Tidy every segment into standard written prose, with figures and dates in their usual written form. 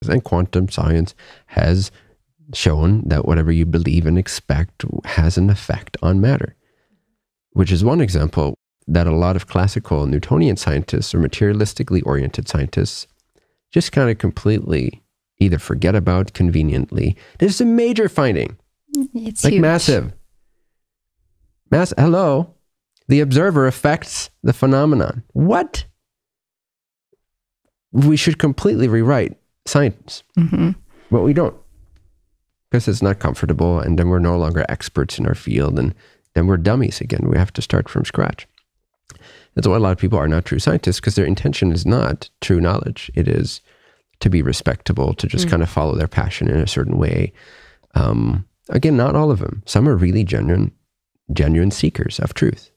And quantum science has shown that whatever you believe and expect has an effect on matter, which is one example that a lot of classical Newtonian scientists or materialistically oriented scientists just kind of completely either forget about conveniently. This is a major finding. It's like huge. Massive. Hello. The observer affects the phenomenon. What? We should completely rewrite science. But we don't. Because it's not comfortable, and then we're no longer experts in our field, and then we're dummies again. We have to start from scratch. That's why a lot of people are not true scientists, because their intention is not true knowledge. It is to be respectable, to just kind of follow their passion in a certain way. Again, not all of them. Some are really genuine seekers of truth.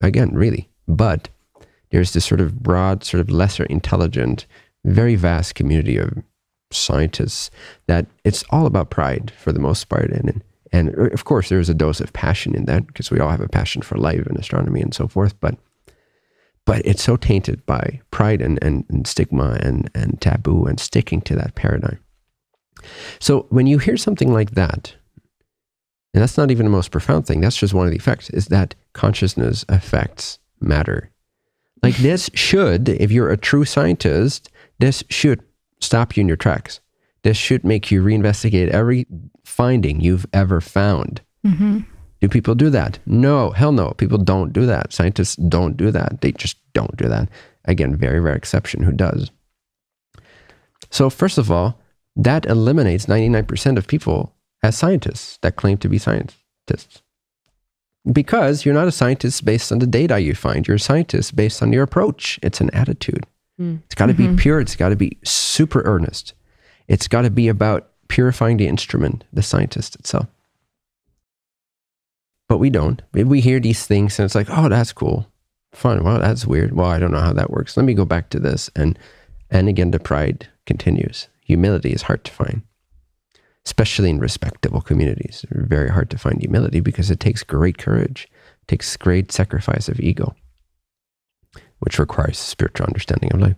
Again, really. But there's this sort of broad, sort of lesser intelligent, very vast community of scientists that it's all about pride for the most part. And of course, there is a dose of passion in that, because we all have a passion for life and astronomy and so forth. But it's so tainted by pride and stigma and taboo and sticking to that paradigm. So when you hear something like that, and that's not even the most profound thing, that's just one of the effects, is that consciousness affects matter. Like this should, if you're a true scientist, this should stop you in your tracks. This should make you reinvestigate every finding you've ever found. Do people do that? No, hell no. People don't do that. Scientists don't do that. They just don't do that. Again, very rare exception who does. So first of all, that eliminates 99% of people as scientists that claim to be scientists. Because you're not a scientist based on the data you find. You're a scientist based on your approach. It's an attitude. It's got to be pure. It's got to be super earnest. It's got to be about purifying the instrument, the scientist itself. But we don't. We hear these things and it's like, oh, that's cool. Fun. Well, that's weird. Well, I don't know how that works. Let me go back to this. And again, the pride continues. Humility is hard to find, especially in respectable communities. It's very hard to find humility because it takes great courage. It takes great sacrifice of ego, which requires spiritual understanding of life.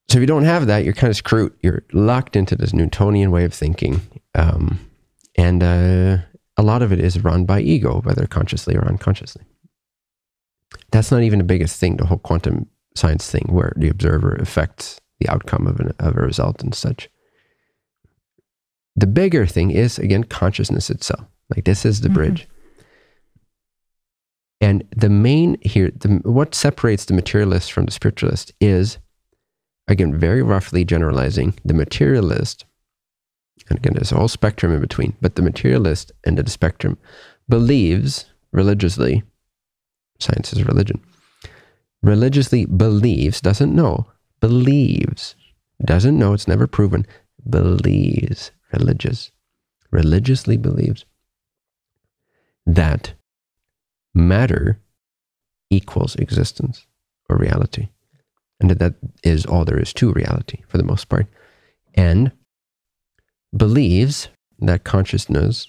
So if you don't have that, you're kind of screwed. You're locked into this Newtonian way of thinking. And a lot of it is run by ego, whether consciously or unconsciously. That's not even the biggest thing, the whole quantum science thing, where the observer affects the outcome of a result and such. The bigger thing is, again, consciousness itself. Like this is the bridge. And the main here, what separates the materialist from the spiritualist is, again, very roughly generalizing, the materialist, and again, there's a whole spectrum in between, but the materialist end of the spectrum believes religiously, science is religion, religiously believes, doesn't know, believes, doesn't know, it's never proven, believes, religiously believes that matter equals existence or reality. And that is all there is to reality for the most part. And believes that consciousness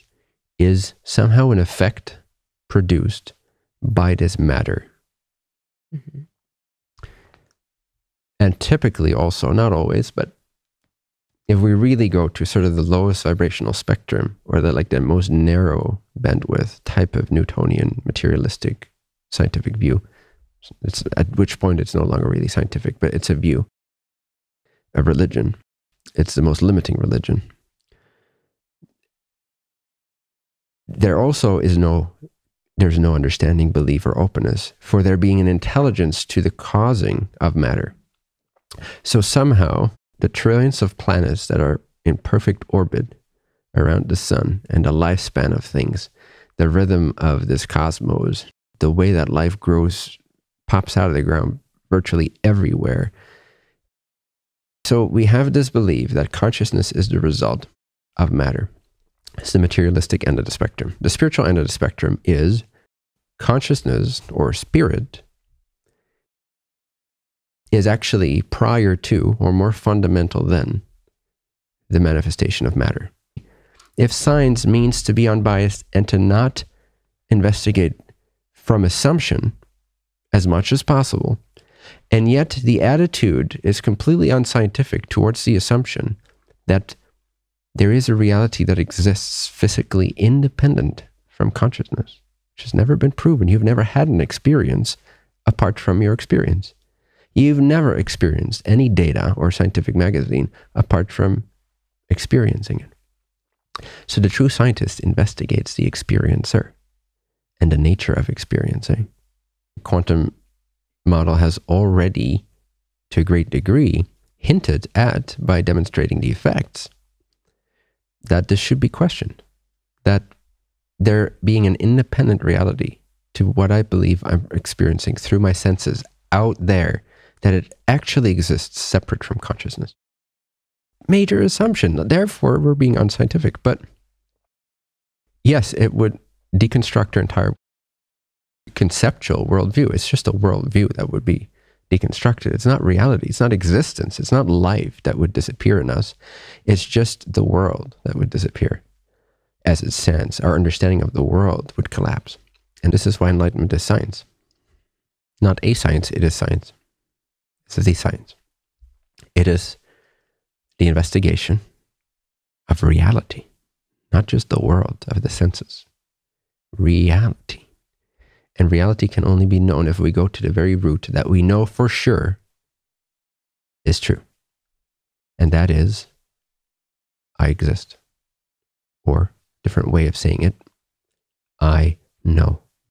is somehow an effect produced by this matter. And typically also, not always, but if we really go to sort of the lowest vibrational spectrum, or the most narrow bandwidth type of Newtonian materialistic scientific view, it's at which point it's no longer really scientific, but it's a view of religion. It's the most limiting religion. There also is there's no understanding, belief, or openness for there being an intelligence to the causing of matter. So somehow, the trillions of planets that are in perfect orbit around the sun, and the lifespan of things, the rhythm of this cosmos, the way that life grows, pops out of the ground virtually everywhere. So we have this belief that consciousness is the result of matter. It's the materialistic end of the spectrum. The spiritual end of the spectrum is consciousness, or spirit, is actually prior to or more fundamental than the manifestation of matter. If science means to be unbiased and to not investigate from assumption as much as possible, And yet the attitude is completely unscientific towards the assumption that there is a reality that exists physically independent from consciousness, which has never been proven. You've never had an experience apart from your experience. You've never experienced any data or scientific magazine apart from experiencing it. So the true scientist investigates the experiencer and the nature of experiencing. Quantum model has already, to a great degree, hinted at, by demonstrating the effects, that this should be questioned. That there being an independent reality to what I believe I'm experiencing through my senses out there, that it actually exists separate from consciousness. Major assumption. Therefore, we're being unscientific. But yes, it would deconstruct our entire conceptual worldview. It's just a worldview that would be deconstructed. It's not reality. It's not existence. It's not life that would disappear in us. It's just the world that would disappear. As it stands, our understanding of the world would collapse. And this is why enlightenment is science. Not a science, it is science. This is the science. It is the investigation of reality, not just the world of the senses. Reality. And reality can only be known if we go to the very root that we know for sure is true. And that is, I exist. Or, different way of saying it, I know.